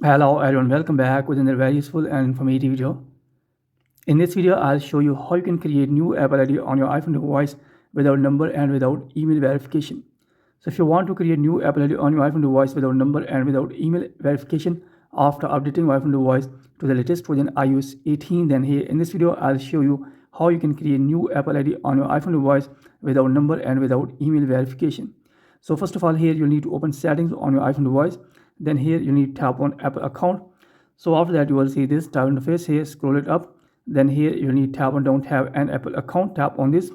Hello everyone, welcome back with another very useful and informative video. In this video, I'll show you how you can create new Apple ID on your iPhone device without number and without email verification. So if you want to create new Apple ID on your iPhone device without number and without email verification after updating your iPhone device to the latest version iOS 18, then here in this video, I'll show you how you can create new Apple ID on your iPhone device without number and without email verification. So first of all, here you'll need to open settings on your iPhone device. Then here you need to tap on Apple account. So after that, you will see this tab interface here, scroll it up. Then here you need to tap on don't have an Apple account, tap on this.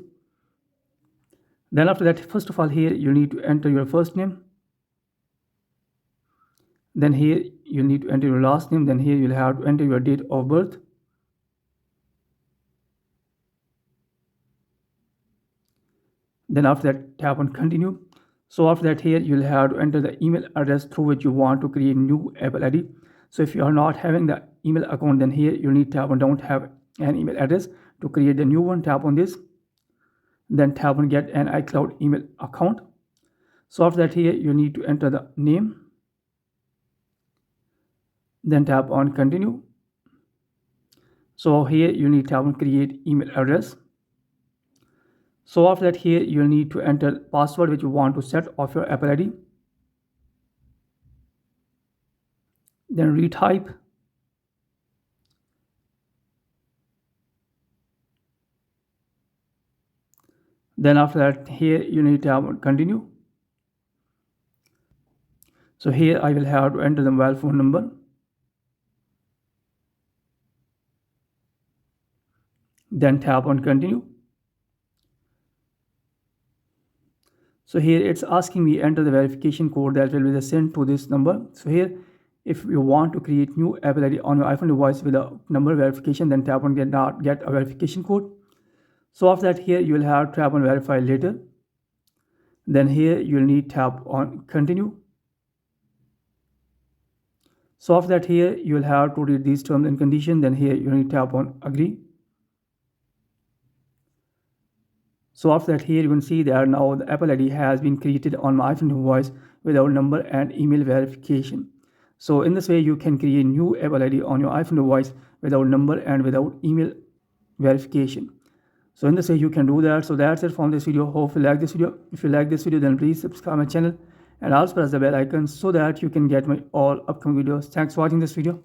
Then after that, first of all, here you need to enter your first name. Then here you need to enter your last name. Then here you'll have to enter your date of birth. Then after that, tap on continue. So after that, here you'll have to enter the email address through which you want to create new Apple ID. So if you are not having the email account, then here you need to tap on don't have an email address. To create the new one, tap on this. Then tap on get an iCloud email account. So after that, here you need to enter the name. Then tap on continue. So here you need to tap on create email address. So after that, here you'll need to enter password which you want to set of your Apple ID. Then retype. Then after that, here you need to tap on continue. So here I will have to enter the mobile phone number. Then tap on continue. So here it's asking me enter the verification code that will be sent to this number. So here, if you want to create new Apple ID on your iPhone device with a number verification, then tap on get a verification code. So after that, here you will have to tap on verify later. Then here you will need tap on continue. So after that, here you will have to read these terms and conditions. Then here you need tap on agree. So after that, here you can see that now the Apple ID has been created on my iPhone device without number and email verification. So in this way, you can create new Apple ID on your iPhone device without number and without email verification. So in this way, you can do that. So that's it from this video. Hope you like this video. If you like this video, then please subscribe my channel and also press the bell icon so that you can get my all upcoming videos. Thanks for watching this video.